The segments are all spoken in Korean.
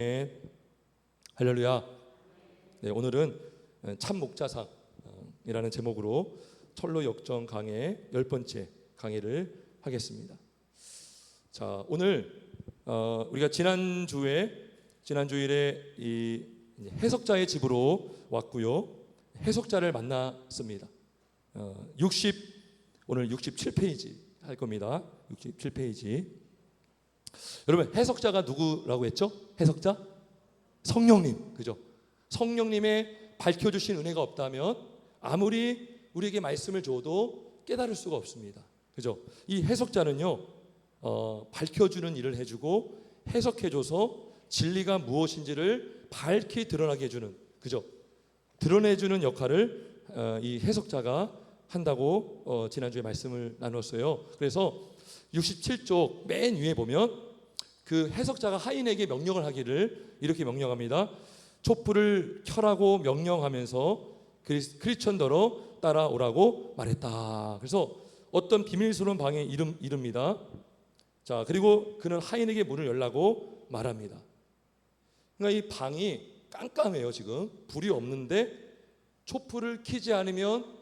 네, 할렐루야. 네, 오늘은 참 목자상이라는 제목으로 철로 역정 강의 10번째 강의를 하겠습니다. 자, 오늘 우리가 지난주일에 이 해석자의 집으로 왔고요. 해석자를 만났습니다. 오늘 67페이지 할 겁니다. 67페이지. 여러분, 해석자가 누구라고 했죠? 해석자? 성령님, 그죠? 성령님의 밝혀주신 은혜가 없다면 아무리 우리에게 말씀을 줘도 깨달을 수가 없습니다. 그죠? 이 해석자는요, 밝혀주는 일을 해주고 해석해줘서 진리가 무엇인지를 밝히 드러나게 해주는, 그죠? 드러내주는 역할을 이 해석자가 한다고 지난주에 말씀을 나눴어요. 그래서 67쪽 맨 위에 보면 그 해석자가 하인에게 명령을 하기를 이렇게 명령합니다. 촛불을 켜라고 명령하면서 크리스천더러 따라오라고 말했다. 그래서 어떤 비밀스러운 방에 이릅니다. 자, 그리고 그는 하인에게 문을 열라고 말합니다. 그러니까 이 방이 깜깜해요. 지금 불이 없는데 촛불을 켜지 않으면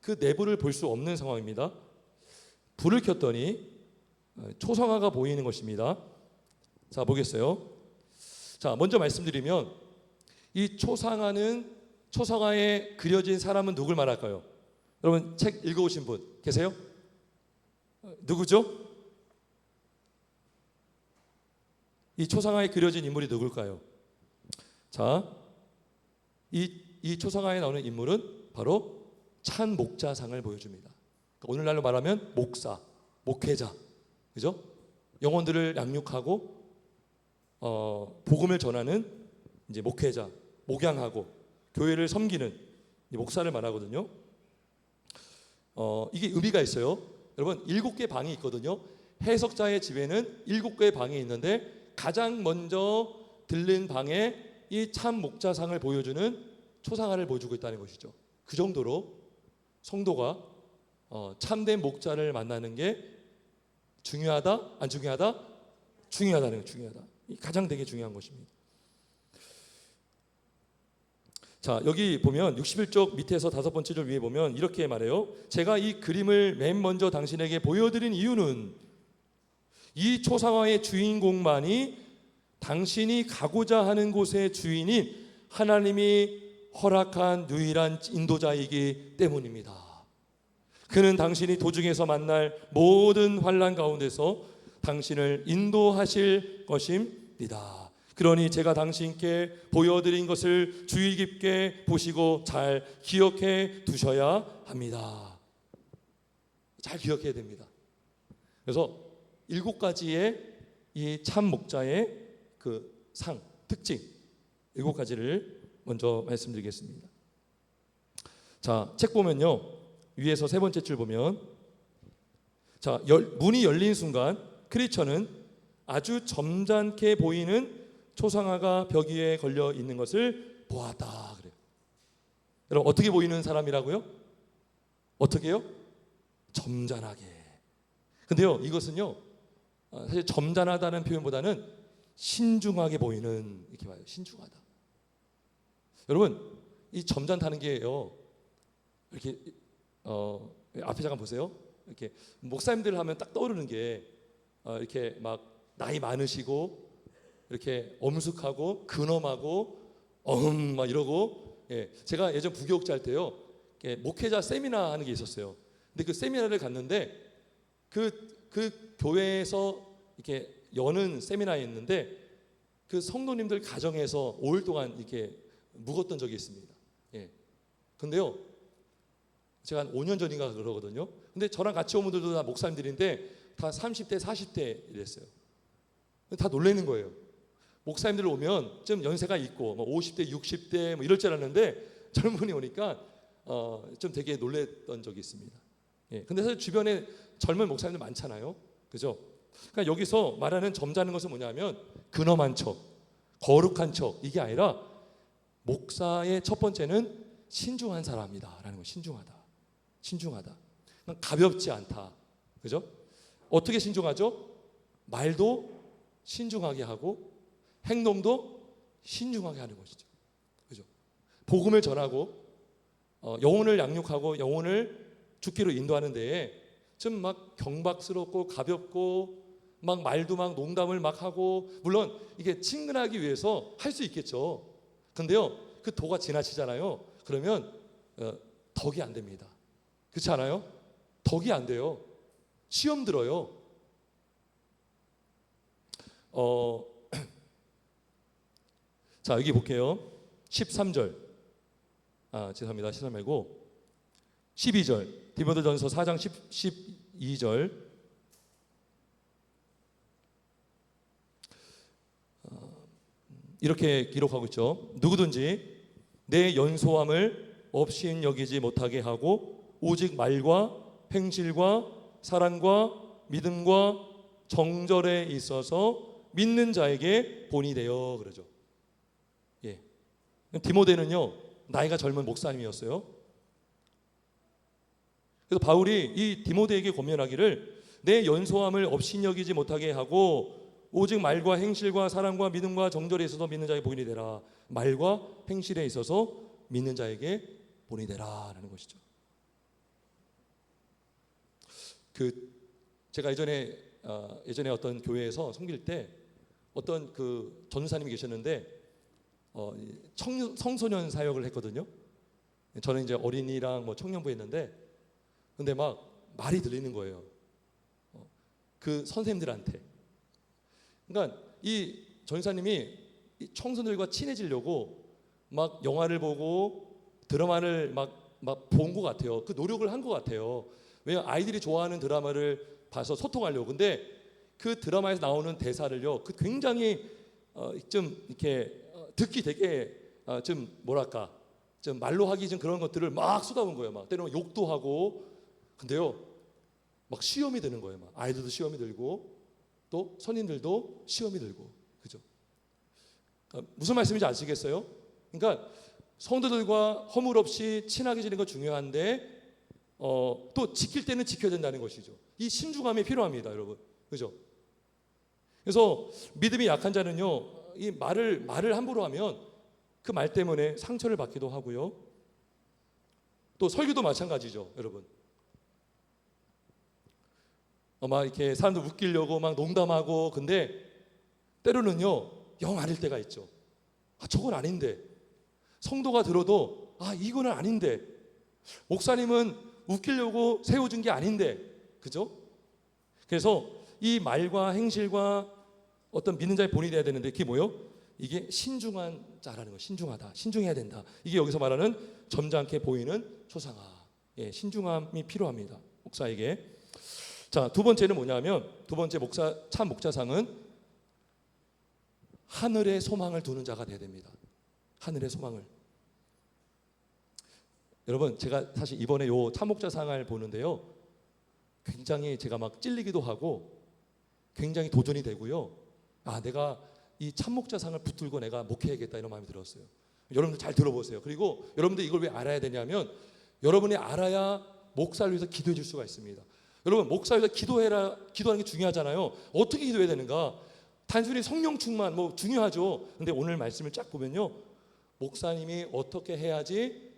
그 내부를 볼 수 없는 상황입니다. 불을 켰더니 초상화가 보이는 것입니다. 자, 보겠어요. 자, 먼저 말씀드리면 이 초상화에 그려진 사람은 누굴 말할까요? 여러분, 책 읽어오신 분 계세요? 누구죠? 이 초상화에 그려진 인물이 누굴까요? 자, 이 초상화에 나오는 인물은 바로 참 목자상을 보여줍니다. 오늘날로 말하면 목사, 목회자, 그죠? 영혼들을 양육하고 복음을 전하는 이제 목회자, 목양하고 교회를 섬기는 목사를 말하거든요. 이게 의미가 있어요. 여러분, 7개 방이 있거든요. 해석자의 집에는 7개의 방이 있는데 가장 먼저 들린 방에 이 참 목자상을 보여주는 초상화를 보여주고 있다는 것이죠. 그 정도로 성도가 참된 목자를 만나는 게 중요하다? 안 중요하다? 중요하다는 거예요. 중요하다. 가장 되게 중요한 것입니다. 자, 여기 보면 61쪽 밑에서 5번째 줄 위에 보면 이렇게 말해요. 제가 이 그림을 맨 먼저 당신에게 보여드린 이유는 이 초상화의 주인공만이 당신이 가고자 하는 곳의 주인인 하나님이 허락한 유일한 인도자이기 때문입니다. 그는 당신이 도중에서 만날 모든 환난 가운데서 당신을 인도하실 것입니다. 그러니 제가 당신께 보여드린 것을 주의 깊게 보시고 잘 기억해 두셔야 합니다. 잘 기억해야 됩니다. 그래서 7가지의 이 참 목자의 그 특징 7가지를 먼저 말씀드리겠습니다. 자, 책 보면요, 위에서 3번째 줄 보면, 자, 문이 열린 순간 크리처는 아주 점잖게 보이는 초상화가 벽 위에 걸려 있는 것을 보았다 그래요. 여러분, 어떻게 보이는 사람이라고요? 어떻게요? 점잖하게. 근데요, 이것은요, 사실 점잖하다는 표현보다는 신중하게 보이는, 이렇게 봐요. 신중하다. 여러분, 이 점잖다는 게요, 이렇게 앞에 잠깐 보세요. 이렇게 목사님들 하면 딱 떠오르는 게 이렇게 막 나이 많으시고 이렇게 엄숙하고 근엄하고 막 이러고, 예, 제가 예전 부교육자 할 때요, 목회자 세미나 하는 게 있었어요. 근데 그 세미나를 갔는데 그 교회에서 이렇게 여는 세미나였는데 그 성도님들 가정에서 5일 동안 이렇게 묵었던 적이 있습니다. 예. 근데요, 제가 한 5년 전인가 그러거든요. 근데 저랑 같이 온 분들도 다 목사님들인데 다 30대, 40대 이랬어요. 다 놀라는 거예요. 목사님들 오면 좀 연세가 있고 50대, 60대 이럴 줄 알았는데 젊은 분이 오니까 좀 되게 놀랬던 적이 있습니다. 예. 근데 사실 주변에 젊은 목사님들 많잖아요. 그죠? 그러니까 여기서 말하는 점잖은 것은 뭐냐면 근엄한 척, 거룩한 척, 이게 아니라 목사의 첫 번째는 신중한 사람이다라는 거. 신중하다. 가볍지 않다. 그죠? 어떻게 신중하죠? 말도 신중하게 하고 행동도 신중하게 하는 것이죠. 그죠? 복음을 전하고 영혼을 양육하고 영혼을 죽기로 인도하는 데에 좀 막 경박스럽고 가볍고 막 말도 막 농담을 막 하고, 물론 이게 친근하기 위해서 할 수 있겠죠. 근데요, 그 도가 지나치잖아요. 그러면 덕이 안 됩니다. 그렇지 않아요? 덕이 안 돼요. 시험 들어요. 자, 여기 볼게요. 13절. 죄송합니다. 13절 말고 12절. 디모데전서 4장 12절. 이렇게 기록하고 있죠. 누구든지 내 연소함을 없인 여기지 못하게 하고 오직 말과 행실과 사랑과 믿음과 정절에 있어서 믿는 자에게 본이 되어, 그러죠. 예. 디모데는요, 나이가 젊은 목사님이었어요. 그래서 바울이 이 디모데에게 권면하기를 내 연소함을 없인 여기지 못하게 하고 오직 말과 행실과 사랑과 믿음과 정절에 있어서 믿는 자에게 본이 되라. 말과 행실에 있어서 믿는 자에게 본이 되라라는 것이죠. 제가 예전에 어떤 교회에서 섬길 때 어떤 그 전사님이 계셨는데 청소년 사역을 했거든요. 저는 이제 어린이랑 뭐 청년부 했는데, 근데 막 말이 들리는 거예요. 그 선생님들한테. 그러니까 이 전사님이 이 청소년들과 친해지려고 막 영화를 보고 드라마를 막 본 것 같아요. 그 노력을 한 것 같아요. 왜냐, 아이들이 좋아하는 드라마를 봐서 소통하려고. 근데 그 드라마에서 나오는 대사를요, 그 굉장히 좀 이렇게 듣기 되게 좀 뭐랄까, 좀 말로 하기 좀 그런 것들을 막 쏟아본 거예요. 막 때로는 욕도 하고. 근데요, 막 시험이 드는 거예요. 막 아이들도 시험이 들고 또 선인들도 시험이 들고. 그죠? 무슨 말씀인지 아시겠어요? 그러니까 성도들과 허물 없이 친하게 지내는 거 중요한데 또 지킬 때는 지켜야 된다는 것이죠. 이 신중함이 필요합니다, 여러분. 그죠? 그래서 믿음이 약한 자는요, 이 말을 함부로 하면 그 말 때문에 상처를 받기도 하고요. 또 설교도 마찬가지죠, 여러분. 막 이렇게 사람들 웃기려고 막 농담하고, 근데 때로는요, 영 아닐 때가 있죠. 저건 아닌데. 성도가 들어도 이거는 아닌데. 목사님은 웃기려고 세워준 게 아닌데. 그죠? 그래서 이 말과 행실과 어떤 믿는 자의 본이 돼야 되는데, 그게 뭐예요? 이게 신중한 자라는 거. 신중하다. 신중해야 된다. 이게 여기서 말하는 점잖게 보이는 초상화. 예, 신중함이 필요합니다, 목사에게. 자, 두 번째는 뭐냐면, 두 번째 참 목자상은 하늘의 소망을 두는 자가 되어야 됩니다. 하늘의 소망을. 여러분, 제가 사실 이번에 요 참 목자상을 보는데요, 굉장히 제가 막 찔리기도 하고 굉장히 도전이 되고요. 내가 이 참 목자상을 붙들고 내가 목회해야겠다, 이런 마음이 들었어요. 여러분들 잘 들어보세요. 그리고 여러분들 이걸 왜 알아야 되냐면, 여러분이 알아야 목사를 위해서 기도해 줄 수가 있습니다. 여러분, 목사를 위해서 기도하는 게 중요하잖아요. 어떻게 기도해야 되는가? 단순히 성령 충만 뭐 중요하죠. 근데 오늘 말씀을 쫙 보면요, 목사님이 어떻게 해야지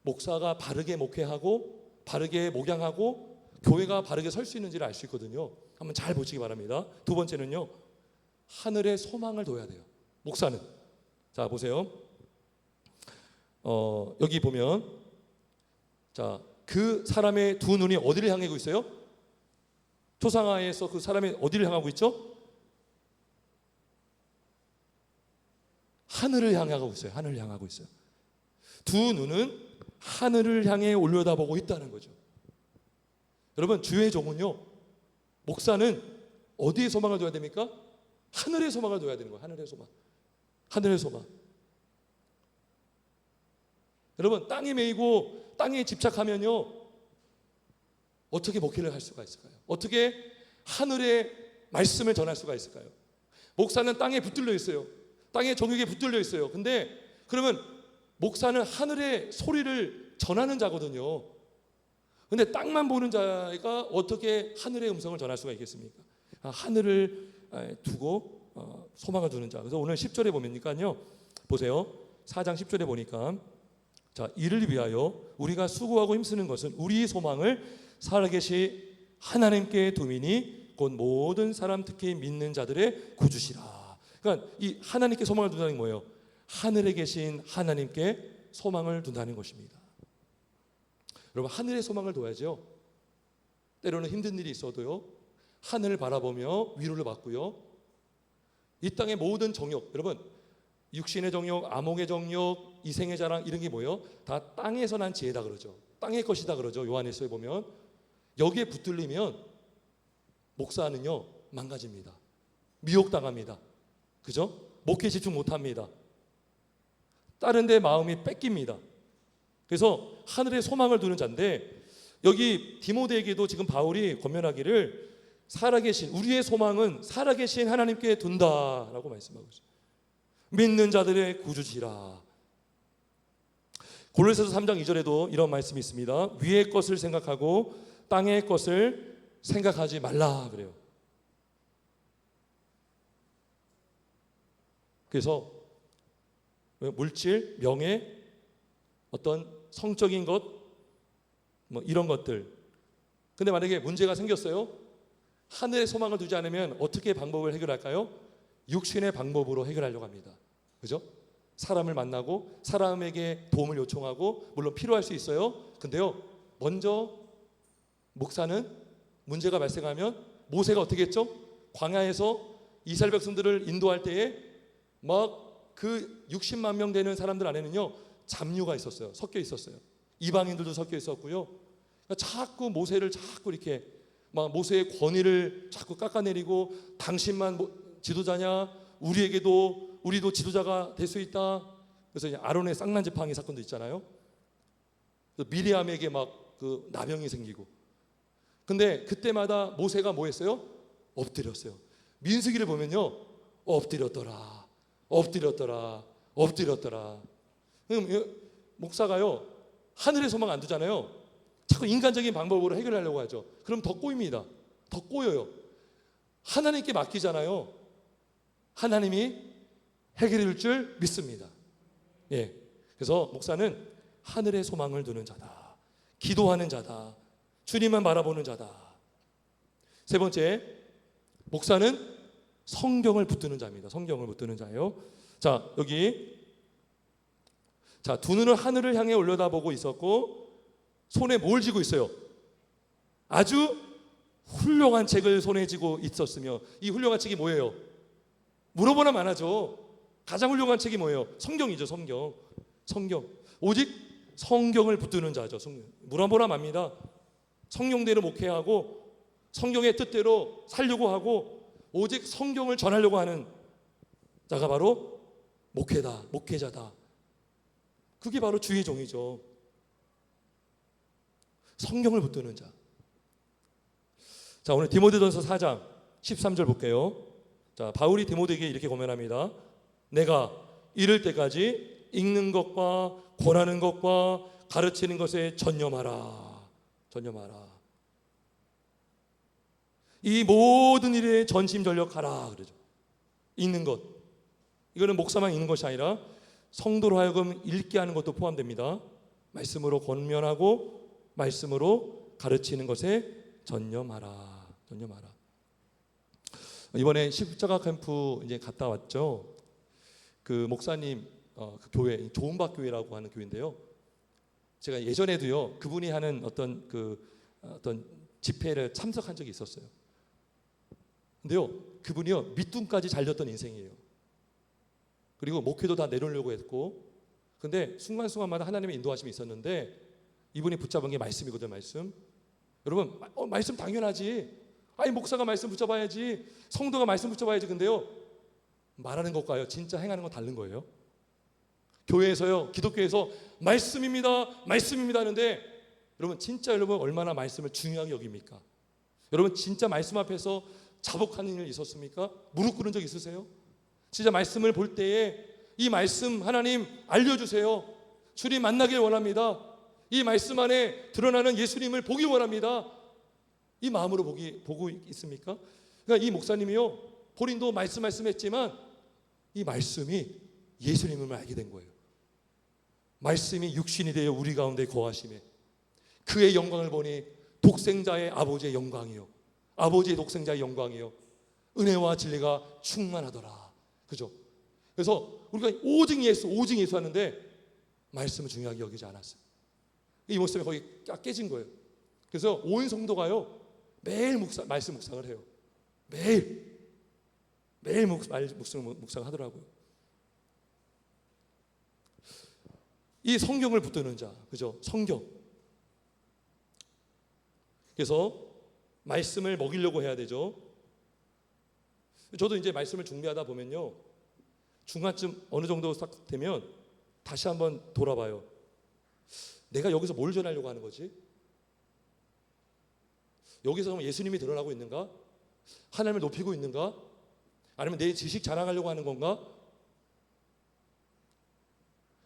목사가 바르게 목회하고 바르게 목양하고 교회가 바르게 설 수 있는지를 알 수 있거든요. 한번 잘 보시기 바랍니다. 두 번째는요, 하늘의 소망을 둬야 돼요, 목사는. 자, 보세요. 여기 보면, 자, 그 사람의 두 눈이 어디를 향하고 있어요? 초상화에서 그 사람이 어디를 향하고 있죠? 하늘을 향하고 있어요. 하늘을 향하고 있어요. 두 눈은 하늘을 향해 올려다보고 있다는 거죠. 여러분, 주의 종은요, 목사는 어디에 소망을 둬야 됩니까? 하늘의 소망을 둬야 되는 거예요. 하늘의 소망. 하늘의 소망. 여러분, 땅에 매이고 땅에 집착하면요, 어떻게 목회를 할 수가 있을까요? 어떻게 하늘의 말씀을 전할 수가 있을까요? 목사는 땅에 붙들려 있어요. 땅의 정육에 붙들려 있어요. 근데 그러면 목사는 하늘의 소리를 전하는 자거든요. 근데 땅만 보는 자가 어떻게 하늘의 음성을 전할 수가 있겠습니까? 하늘을 두고 소망을 두는 자. 그래서 오늘 10절에 보면요, 보세요. 4장 10절에 보니까 자, 이를 위하여 우리가 수고하고 힘쓰는 것은 우리 소망을 살아계시 하나님께 두미니 곧 모든 사람 특히 믿는 자들의 구주시라. 그러니까 이 하나님께 소망을 둔다는 게 뭐예요? 하늘에 계신 하나님께 소망을 둔다는 것입니다. 여러분, 하늘에 소망을 둬야죠. 때로는 힘든 일이 있어도요, 하늘을 바라보며 위로를 받고요. 이 땅의 모든 정욕, 여러분, 육신의 정욕, 암흑의 정욕, 이생의 자랑, 이런 게 뭐예요? 다 땅에서 난 지혜다 그러죠. 땅의 것이다 그러죠. 요한일서에 보면 여기에 붙들리면 목사는요 망가집니다. 미혹당합니다. 그죠? 목회 집중 못합니다. 다른 데 마음이 뺏깁니다. 그래서 하늘에 소망을 두는 자인데, 여기 디모데에게도 지금 바울이 권면하기를 살아계신 우리의 소망은 살아계신 하나님께 둔다라고 말씀하고 있어요. 믿는 자들의 구주시라. 골로새서 3장 2절에도 이런 말씀이 있습니다. 위의 것을 생각하고 땅의 것을 생각하지 말라 그래요. 그래서 물질, 명예, 어떤 성적인 것, 뭐 이런 것들. 근데 만약에 문제가 생겼어요. 하늘의 소망을 두지 않으면 어떻게 방법을 해결할까요? 육신의 방법으로 해결하려고 합니다. 그죠? 사람을 만나고 사람에게 도움을 요청하고, 물론 필요할 수 있어요. 근데요, 먼저 목사는 문제가 발생하면 모세가 어떻게 했죠? 광야에서 이스라엘 백성들을 인도할 때에 막 그 60만 명 되는 사람들 안에는요 잡류가 있었어요. 섞여 있었어요. 이방인들도 섞여 있었고요. 그러니까 자꾸 모세를 자꾸 이렇게 막 모세의 권위를 자꾸 깎아내리고, 당신만 지도자냐? 우리도 지도자가 될 수 있다. 그래서 이제 아론의 쌍난지팡이 사건도 있잖아요. 그래서 미리암에게 막 그 나병이 생기고. 근데 그때마다 모세가 뭐 했어요? 엎드렸어요. 민수기를 보면요, 엎드렸더라. 목사가요 하늘의 소망 안 두잖아요. 자꾸 인간적인 방법으로 해결하려고 하죠. 그럼 더 꼬입니다. 더 꼬여요. 하나님께 맡기잖아요. 하나님이 해결해 줄 줄 믿습니다. 예. 그래서 목사는 하늘의 소망을 두는 자다. 기도하는 자다. 주님만 바라보는 자다. 세 번째, 목사는 성경을 붙드는 자입니다. 성경을 붙드는 자예요. 자, 여기 자, 두 눈은 하늘을 향해 올려다보고 있었고 손에 뭘 쥐고 있어요? 아주 훌륭한 책을 손에 쥐고 있었으며, 이 훌륭한 책이 뭐예요? 물어보나 마나죠. 가장 훌륭한 책이 뭐예요? 성경이죠. 성경. 오직 성경을 붙드는 자죠. 물어보나 맙니다. 성경대로 목회하고 성경의 뜻대로 살려고 하고 오직 성경을 전하려고 하는 자가 바로 목회자다. 그게 바로 주의 종이죠. 성경을 붙드는 자. 자, 오늘 디모데전서 4장 13절 볼게요. 자, 바울이 디모데에게 이렇게 고면합니다. 내가 이를 때까지 읽는 것과 권하는 것과 가르치는 것에 전념하라. 이 모든 일에 전심전력하라 그러죠. 읽는 것, 이거는 목사만 읽는 것이 아니라 성도로 하여금 읽게 하는 것도 포함됩니다. 말씀으로 권면하고 말씀으로 가르치는 것에 전념하라. 이번에 십자가 캠프 이제 갔다 왔죠. 그 목사님 그 교회, 좋은박 교회라고 하는 교회인데요. 제가 예전에도요 그분이 하는 어떤 집회를 참석한 적이 있었어요. 근데요 그분이요 밑둥까지 잘렸던 인생이에요. 그리고 목회도 다 내놓으려고 했고, 근데 순간순간마다 하나님의 인도하심이 있었는데 이분이 붙잡은 게 말씀이거든요. 말씀. 여러분, 말씀 당연하지. 아니 목사가 말씀 붙잡아야지, 성도가 말씀 붙잡아야지. 근데요 말하는 것과요 진짜 행하는 건 다른 거예요. 교회에서요, 기독교에서 말씀입니다 하는데 여러분 진짜 여러분 얼마나 말씀을 중요하게 여깁니까? 여러분 진짜 말씀 앞에서 자복하는 일 있었습니까? 무릎 꿇은 적 있으세요? 진짜 말씀을 볼 때에 이 말씀 하나님 알려주세요. 주님 만나길 원합니다. 이 말씀 안에 드러나는 예수님을 보기 원합니다. 이 마음으로 보고 있습니까? 그러니까 이 목사님이요 고린도 말씀했지만 이 말씀이 예수님을 알게 된 거예요. 말씀이 육신이 되어 우리 가운데 거하심에 그의 영광을 보니 독생자의 아버지의 영광이요, 아버지의 독생자의 영광이요, 은혜와 진리가 충만하더라. 그죠? 그래서 우리가 오직 예수 하는데 말씀을 중요하게 여기지 않았어요. 이 모습에 거의 깨진 거예요. 그래서 온 성도가요 매일 말씀 묵상을 해요. 매일 묵상하더라고요. 이 성경을 붙드는 자, 그죠? 성경. 그래서 말씀을 먹이려고 해야 되죠. 저도 이제 말씀을 준비하다 보면요, 중간쯤 어느 정도 딱 되면 다시 한번 돌아봐요. 내가 여기서 뭘 전하려고 하는 거지? 여기서 예수님이 드러나고 있는가? 하나님을 높이고 있는가? 아니면 내 지식 자랑하려고 하는 건가?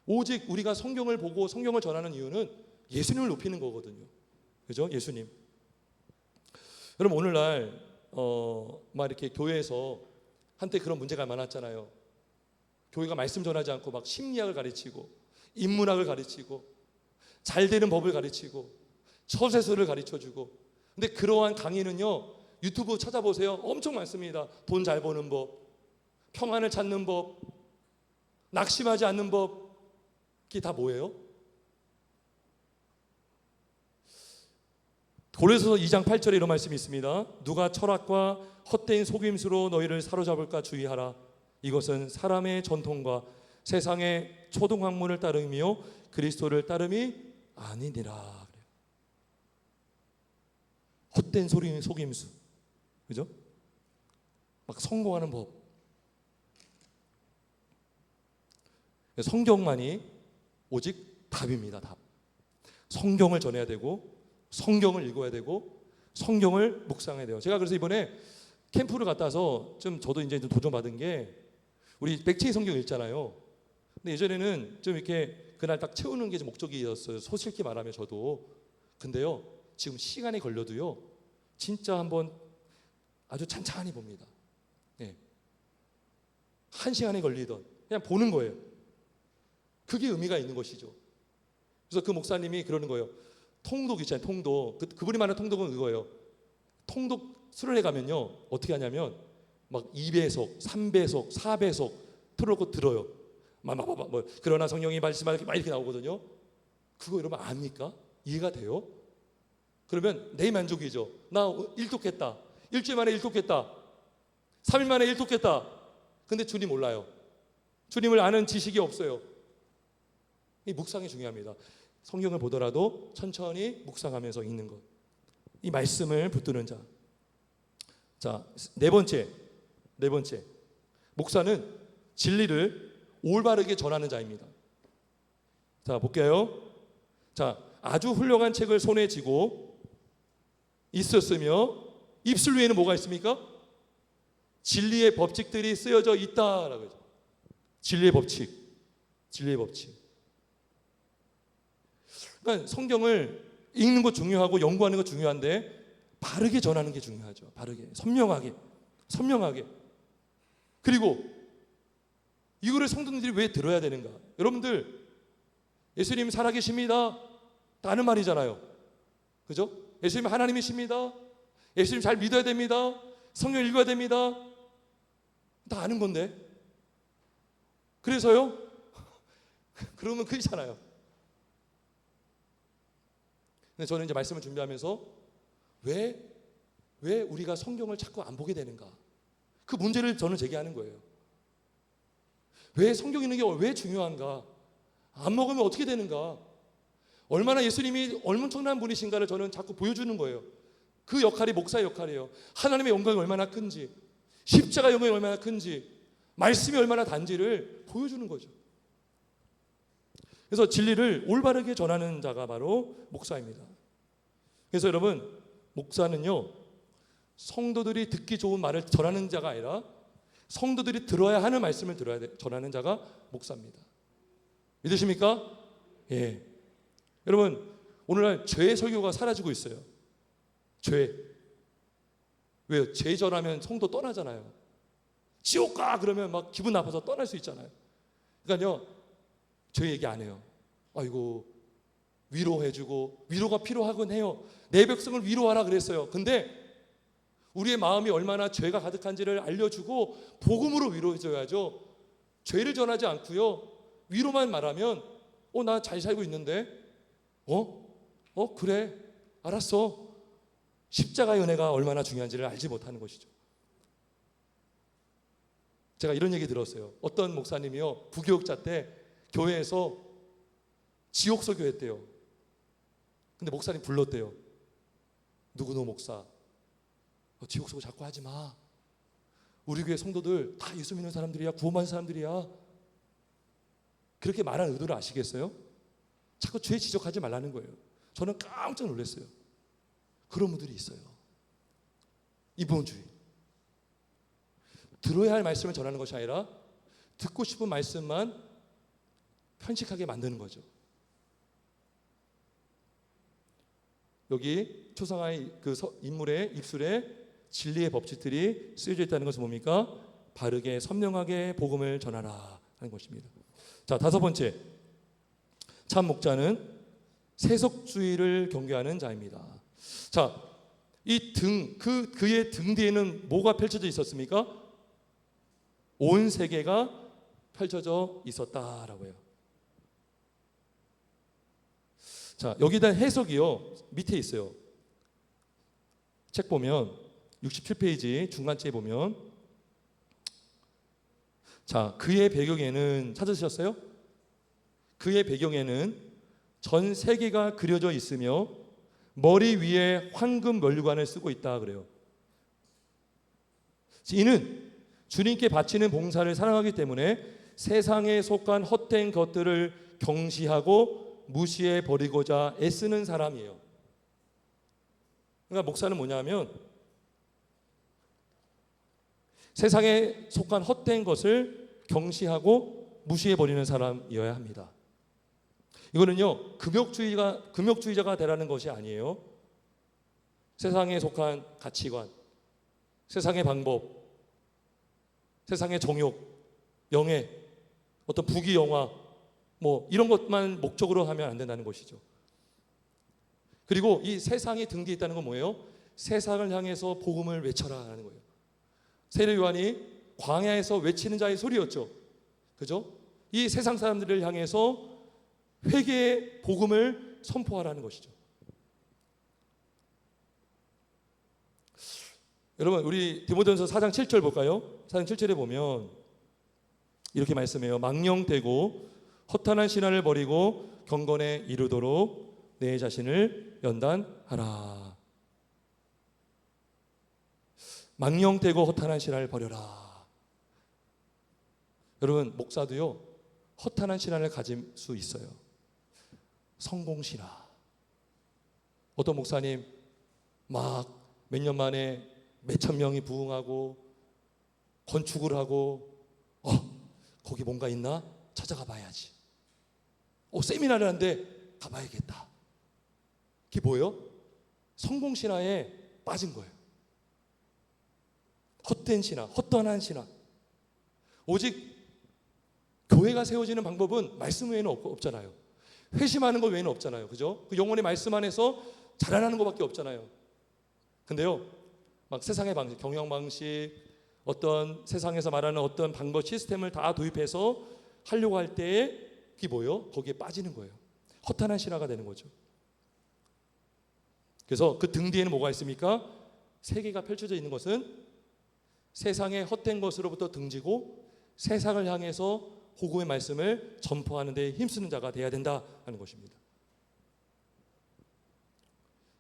오직 우리가 성경을 보고 성경을 전하는 이유는 예수님을 높이는 거거든요. 그죠? 예수님. 여러분 오늘날 막 이렇게 교회에서 한때 그런 문제가 많았잖아요. 교회가 말씀 전하지 않고 막 심리학을 가르치고 인문학을 가르치고 잘 되는 법을 가르치고 처세술을 가르쳐주고. 근데 그러한 강의는요, 유튜브 찾아보세요. 엄청 많습니다. 돈 잘 버는 법, 평안을 찾는 법, 낙심하지 않는 법. 그게 다 뭐예요? 고린도서 2장 8절에 이런 말씀이 있습니다. 누가 철학과 헛된 속임수로 너희를 사로잡을까 주의하라. 이것은 사람의 전통과 세상의 초등학문을 따름이요 그리스도를 따름이 아니니라. 헛된 속임수, 그죠? 막 성공하는 법. 성경만이 오직 답입니다. 답. 성경을 전해야 되고 성경을 읽어야 되고 성경을 묵상해야 돼요. 제가 그래서 이번에 캠프를 갔다 와서 좀 저도 이제 좀 도전받은 게, 우리 백채희 성경 읽잖아요. 근데 예전에는 좀 이렇게 그날 딱 채우는 게 좀 목적이었어요. 솔직히 말하면 저도. 근데요, 지금 시간이 걸려도요, 진짜 한번 아주 찬찬히 봅니다. 네. 1시간이 걸리던 그냥 보는 거예요. 그게 의미가 있는 것이죠. 그래서 그 목사님이 그러는 거예요. 통독 있잖아요. 통독. 그분이 말하는 통독은 그거예요. 통독 수련회 가면요, 어떻게 하냐면 막 2배속, 3배속, 4배속 틀어놓고 들어요. 뭐 그러나 성령이 말씀하기 막 이렇게 나오거든요. 그거 여러분 압니까? 이해가 돼요? 그러면 내 만족이죠. 나 일독했다. 일주일 만에 일독했다. 3일 만에 일독했다. 근데 주님 몰라요. 주님을 아는 지식이 없어요. 이 묵상이 중요합니다. 성경을 보더라도 천천히 묵상하면서 읽는 것. 이 말씀을 붙드는 자. 자, 네 번째. 목사는 진리를 올바르게 전하는 자입니다. 자, 볼게요. 자, 아주 훌륭한 책을 손에 쥐고 있었으며 입술 위에는 뭐가 있습니까? 진리의 법칙들이 쓰여져 있다라고 하죠. 진리의 법칙. 그러니까 성경을 읽는 것 중요하고 연구하는 것 중요한데 바르게 전하는 게 중요하죠. 바르게, 선명하게. 그리고 이거를 성도들이 왜 들어야 되는가? 여러분들, 예수님 살아계십니다. 다는 말이잖아요. 그죠? 예수님 하나님이십니다. 예수님 잘 믿어야 됩니다. 성경 읽어야 됩니다. 다 아는 건데. 그래서요? 그러면 그렇잖아요. 근데 저는 이제 말씀을 준비하면서 왜 우리가 성경을 자꾸 안 보게 되는가? 그 문제를 저는 제기하는 거예요. 왜 성경 읽는 게 왜 중요한가? 안 먹으면 어떻게 되는가? 얼마나 예수님이 엄청난 분이신가를 저는 자꾸 보여주는 거예요. 그 역할이 목사의 역할이에요. 하나님의 영광이 얼마나 큰지, 십자가 영광이 얼마나 큰지, 말씀이 얼마나 단지를 보여주는 거죠. 그래서 진리를 올바르게 전하는 자가 바로 목사입니다. 그래서 여러분, 목사는요, 성도들이 듣기 좋은 말을 전하는 자가 아니라 성도들이 들어야 하는 말씀을 전하는 자가 목사입니다. 믿으십니까? 예. 여러분, 오늘날 죄의 설교가 사라지고 있어요. 죄. 왜요? 죄 전하면 성도 떠나잖아요. 지옥 가 그러면 막 기분 나빠서 떠날 수 있잖아요. 그러니까요, 저희 얘기 안 해요. 아이고, 위로해주고 위로가 필요하긴 해요. 내 백성을 위로하라 그랬어요. 근데 우리의 마음이 얼마나 죄가 가득한지를 알려주고 복음으로 위로해줘야죠. 죄를 전하지 않고요, 위로만 말하면 나 잘 살고 있는데 그래 알았어. 십자가의 은혜가 얼마나 중요한지를 알지 못하는 것이죠. 제가 이런 얘기 들었어요. 어떤 목사님이요, 부교육자 때 교회에서 지옥 설교했대요. 근데 목사님 불렀대요. 누구노 목사, 지옥 설교 자꾸 하지 마. 우리 교회 성도들 다 예수 믿는 사람들이야, 구원받은 사람들이야. 그렇게 말한 의도를 아시겠어요? 자꾸 죄 지적하지 말라는 거예요. 저는 깜짝 놀랐어요. 그런 분들이 있어요. 이본주의. 들어야 할 말씀을 전하는 것이 아니라 듣고 싶은 말씀만 편식하게 만드는 거죠. 여기 초상화의 그 인물의 입술에 진리의 법칙들이 쓰여져 있다는 것은 뭡니까? 바르게 선명하게 복음을 전하라 하는 것입니다. 자, 다섯 번째, 참 목자는 세속주의를 경계하는 자입니다. 자, 이 그의 등 뒤에는 뭐가 펼쳐져 있었습니까? 온 세계가 펼쳐져 있었다라고 해요. 자, 여기에 대한 해석이요, 밑에 있어요. 책 보면 67페이지 중간쯤에 보면, 자, 그의 배경에는 찾으셨어요? 그의 배경에는 전 세계가 그려져 있으며 머리 위에 황금 면류관을 쓰고 있다 그래요. 이는 주님께 바치는 봉사를 사랑하기 때문에 세상에 속한 헛된 것들을 경시하고 무시해 버리고자 애쓰는 사람이에요. 그러니까 목사는 뭐냐면 세상에 속한 헛된 것을 경시하고 무시해 버리는 사람이어야 합니다. 이거는요, 금욕주의자가 되라는 것이 아니에요. 세상에 속한 가치관, 세상의 방법, 세상의 정욕, 영예, 어떤 부귀영화, 이런 것만 목적으로 하면 안 된다는 것이죠. 그리고 이 세상이 등 뒤에 있다는 건 뭐예요? 세상을 향해서 복음을 외쳐라 하는 거예요. 세례 요한이 광야에서 외치는 자의 소리였죠. 그죠? 이 세상 사람들을 향해서 회개의 복음을 선포하라는 것이죠. 여러분, 우리 디모데전서 4장 7절 볼까요? 4장 7절에 보면 이렇게 말씀해요. 망령되고 허탄한 신화를 버리고 경건에 이르도록 내 자신을 연단하라. 망령되고 허탄한 신화를 버려라. 여러분, 목사도요, 허탄한 신화를 가질 수 있어요. 성공신화. 어떤 목사님 막 몇 년 만에 몇천 명이 부흥하고 건축을 하고 거기 뭔가 있나? 찾아가 봐야지. 세미나를 하는데 가봐야겠다. 그게 뭐예요? 성공신화에 빠진 거예요. 헛된 신화, 헛떠난 신화. 오직 교회가 세워지는 방법은 말씀 외에는 없잖아요. 회심하는 것 외에는 없잖아요. 그죠? 그 영혼의 말씀 안에서 자라나는 것밖에 없잖아요. 근데요, 막 세상의 방식, 경영 방식, 어떤 세상에서 말하는 어떤 방법, 시스템을 다 도입해서 하려고 할 때에 그게 뭐예요? 거기에 빠지는 거예요. 허탄한 신화가 되는 거죠. 그래서 그 등 뒤에는 뭐가 있습니까? 세계가 펼쳐져 있는 것은 세상의 헛된 것으로부터 등지고 세상을 향해서 복음의 말씀을 전포하는 데 힘쓰는 자가 되어야 된다 하는 것입니다.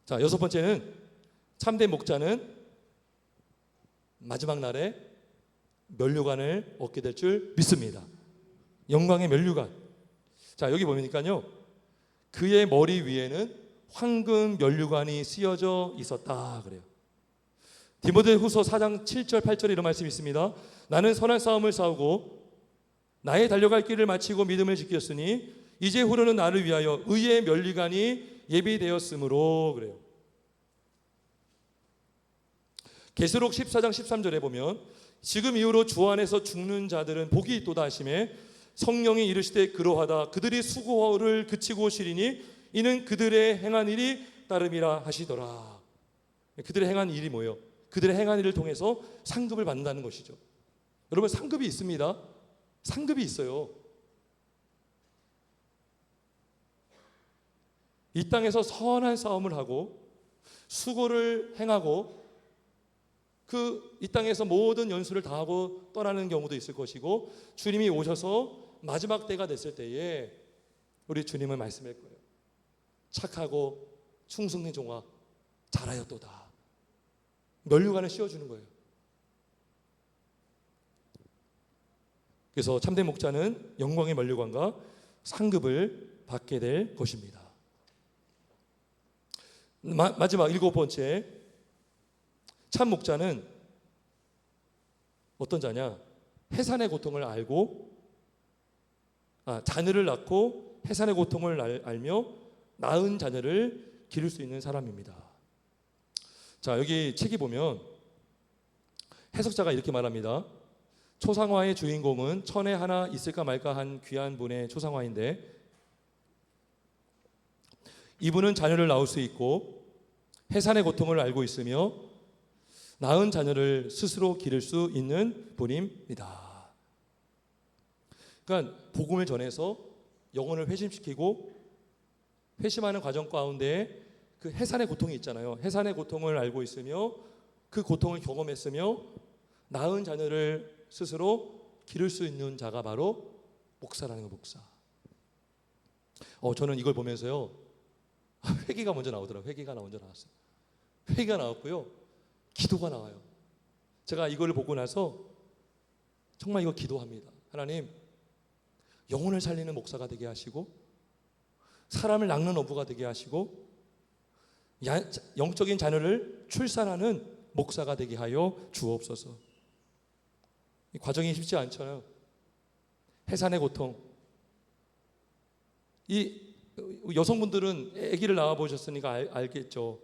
자, 여섯 번째는 참된 목자는 마지막 날에 면류관을 얻게 될 줄 믿습니다. 영광의 면류관. 자, 여기 보니까요, 그의 머리 위에는 황금 면류관이 쓰여져 있었다 그래요. 디모데후서 4장 7절 8절에 이런 말씀이 있습니다. 나는 선한 싸움을 싸우고 나의 달려갈 길을 마치고 믿음을 지켰으니 이제 후로는 나를 위하여 의의 면류관이 예비되었으므로 그래요. 계시록 14장 13절에 보면 지금 이후로 주 안에서 죽는 자들은 복이 있도다 하시매 성령이 이르시되 그러하다 그들이 수고를 그치고 쉬리니 이는 그들의 행한 일이 따름이라 하시더라. 그들의 행한 일이 뭐예요? 그들의 행한 일을 통해서 상급을 받는다는 것이죠. 여러분, 상급이 있습니다. 상급이 있어요. 이 땅에서 선한 싸움을 하고 수고를 행하고 이 땅에서 모든 연수를 다하고 떠나는 경우도 있을 것이고, 주님이 오셔서 마지막 때가 됐을 때에 우리 주님은 말씀할 거예요. 착하고 충성된 종아 잘하였도다. 면류관을 씌워주는 거예요. 그래서 참된 목자는 영광의 면류관과 상급을 받게 될 것입니다. 마지막 7번째, 참 목자는 어떤 자냐? 해산의 고통을 알고 자녀를 낳고 해산의 고통을 알며 낳은 자녀를 기를 수 있는 사람입니다. 자, 여기 책이 보면 해석자가 이렇게 말합니다. 초상화의 주인공은 천에 하나 있을까 말까 한 귀한 분의 초상화인데, 이분은 자녀를 낳을 수 있고 해산의 고통을 알고 있으며 낳은 자녀를 스스로 기를 수 있는 분입니다. 그러니까 복음을 전해서 영혼을 회심시키고 회심하는 과정 가운데 그 해산의 고통이 있잖아요. 해산의 고통을 알고 있으며 그 고통을 경험했으며 낳은 자녀를 스스로 기를 수 있는 자가 바로 목사라는 거, 목사. 저는 이걸 보면서요, 회개가 먼저 나오더라고요. 회개가 먼저 나왔어요. 회개가 나왔고요, 기도가 나와요. 제가 이걸 보고 나서 정말 이거 기도합니다. 하나님, 영혼을 살리는 목사가 되게 하시고 사람을 낚는 어부가 되게 하시고 영적인 자녀를 출산하는 목사가 되게 하여 주옵소서. 이 과정이 쉽지 않잖아요. 해산의 고통. 이 여성분들은 아기를 낳아 보셨으니까 알겠죠.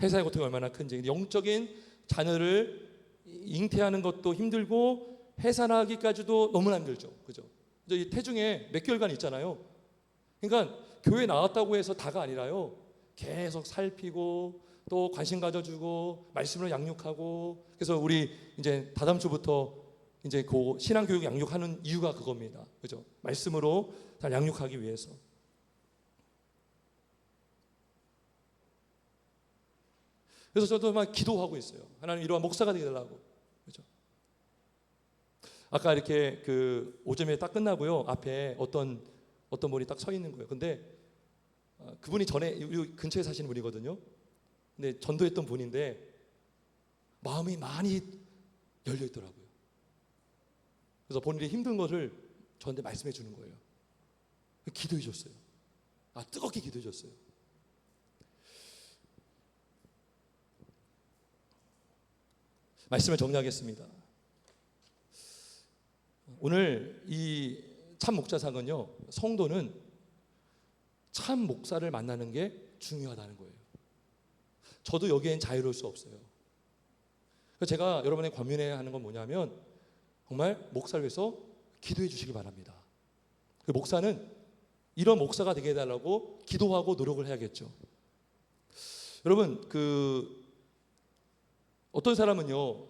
해산의 고통이 얼마나 큰지. 영적인 자녀를 잉태하는 것도 힘들고 해산하기까지도 너무나 힘들죠. 그죠? 이 태중에 몇 개월간 있잖아요. 그러니까 교회 나왔다고 해서 다가 아니라요, 계속 살피고 또 관심 가져주고 말씀을 양육하고. 그래서 우리 이제 다다음 주부터 이제 그 신앙교육 양육하는 이유가 그겁니다. 그죠? 말씀으로 잘 양육하기 위해서. 그래서 저도 막 기도하고 있어요. 하나님, 이러한 목사가 되게 달라고. 그죠? 아까 이렇게 그 오전에 딱 끝나고요, 앞에 어떤 분이 딱 서 있는 거예요. 근데 그분이 전에 우리 근처에 사시는 분이거든요. 근데 전도했던 분인데 마음이 많이 열려 있더라고요. 그래서 본인이 힘든 것을 저한테 말씀해 주는 거예요. 기도해 줬어요. 뜨겁게 기도해 줬어요. 말씀을 정리하겠습니다. 오늘 이 참 목자상은요, 성도는 참 목사를 만나는 게 중요하다는 거예요. 저도 여기엔 자유로울 수 없어요. 그래서 제가 여러분의 권면해 하는 건 뭐냐면, 정말 목사를 위해서 기도해 주시기 바랍니다. 그 목사는 이런 목사가 되게 해달라고 기도하고 노력을 해야겠죠. 여러분, 어떤 사람은요,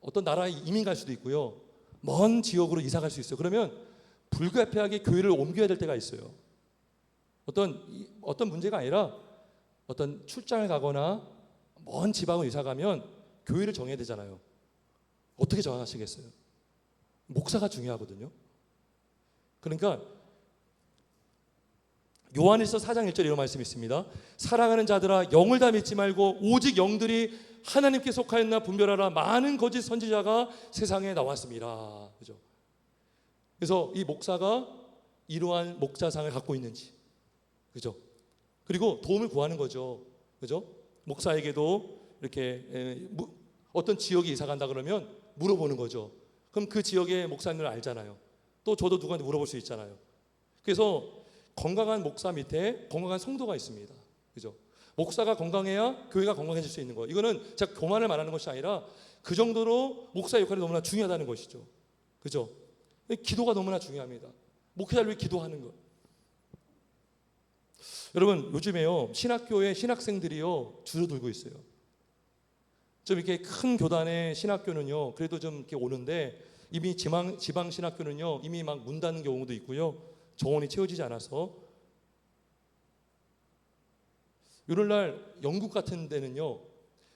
어떤 나라에 이민 갈 수도 있고요, 먼 지역으로 이사 갈 수 있어요. 그러면 불가피하게 교회를 옮겨야 될 때가 있어요. 어떤 문제가 아니라 어떤 출장을 가거나 먼 지방으로 이사 가면 교회를 정해야 되잖아요. 어떻게 정하시겠어요? 목사가 중요하거든요. 그러니까 요한일서 4장 1절에 이런 말씀이 있습니다. 사랑하는 자들아, 영을 다 믿지 말고 오직 영들이 하나님께 속하였나 분별하라. 많은 거짓 선지자가 세상에 나왔습니다. 그죠? 그래서 이 목사가 이러한 목자상을 갖고 있는지, 그죠? 그리고 도움을 구하는 거죠. 그죠? 목사에게도 이렇게 어떤 지역에 이사 간다 그러면 물어보는 거죠. 그럼 그 지역의 목사님을 알잖아요. 또 저도 누구한테 물어볼 수 있잖아요. 그래서 건강한 목사 밑에 건강한 성도가 있습니다. 그죠? 목사가 건강해야 교회가 건강해질 수 있는 거예요. 이거는 제가 교만을 말하는 것이 아니라 그 정도로 목사 역할이 너무나 중요하다는 것이죠. 그죠? 기도가 너무나 중요합니다. 목회자를 위해 기도하는 것. 여러분, 요즘에요, 신학교의 신학생들이요, 줄어들고 있어요. 좀 이렇게 큰 교단의 신학교는요, 그래도 좀 이렇게 오는데, 이미 지방 신학교는요, 이미 막 문 닫는 경우도 있고요, 정원이 채워지지 않아서. 이런 날 영국 같은 데는요,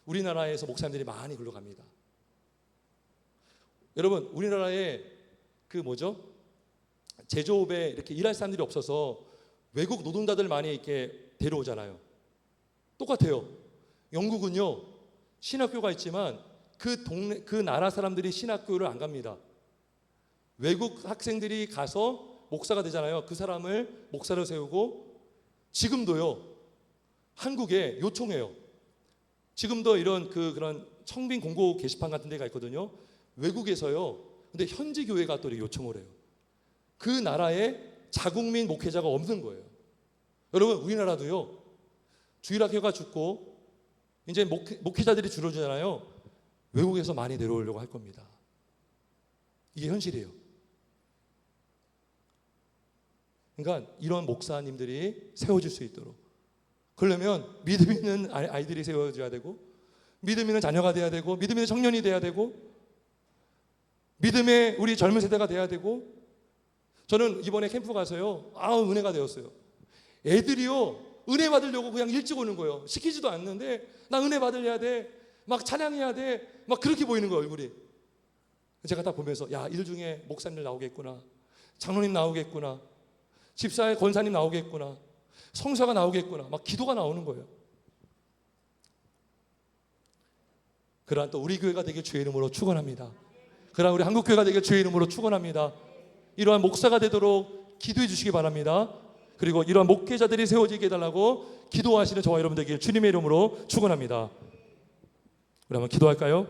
우리나라에서 목사님들이 많이 글로 갑니다. 여러분, 우리나라에 제조업에 이렇게 일할 사람들이 없어서 외국 노동자들 많이 이렇게 데려오잖아요. 똑같아요. 영국은요, 신학교가 있지만 그 나라 사람들이 신학교를 안 갑니다. 외국 학생들이 가서 목사가 되잖아요. 그 사람을 목사로 세우고, 지금도요, 한국에 요청해요. 지금도 이런 그런 청빈 공고 게시판 같은 데가 있거든요. 외국에서요. 근데 현지 교회가 또 이렇게 요청을 해요. 그 나라에 자국민 목회자가 없는 거예요. 여러분, 우리나라도요, 주일학교가 죽고 이제 목회자들이 줄어들잖아요. 외국에서 많이 내려오려고 할 겁니다. 이게 현실이에요. 그러니까 이런 목사님들이 세워질 수 있도록, 그러려면 믿음 있는 아이들이 세워져야 되고, 믿음 있는 자녀가 돼야 되고, 믿음 있는 청년이 돼야 되고, 믿음의 우리 젊은 세대가 돼야 되고. 저는 이번에 캠프 가서요, 은혜가 되었어요. 애들이요, 은혜 받으려고 그냥 일찍 오는 거예요. 시키지도 않는데 나 은혜 받으려야 돼, 막 찬양해야 돼, 막 그렇게 보이는 거예요, 얼굴이. 제가 다 보면서, 야, 이들 중에 목사님들 나오겠구나, 장로님 나오겠구나, 집사의 권사님 나오겠구나, 성사가 나오겠구나, 막 기도가 나오는 거예요. 그러한 또 우리 교회가 되길 주의 이름으로 축원합니다. 그러한 우리 한국교회가 되길 주의 이름으로 축원합니다. 이러한 목사가 되도록 기도해 주시기 바랍니다. 그리고 이러한 목회자들이 세워지게 해달라고 기도하시는 저와 여러분 되길 주님의 이름으로 축원합니다. 우리 한번 기도할까요?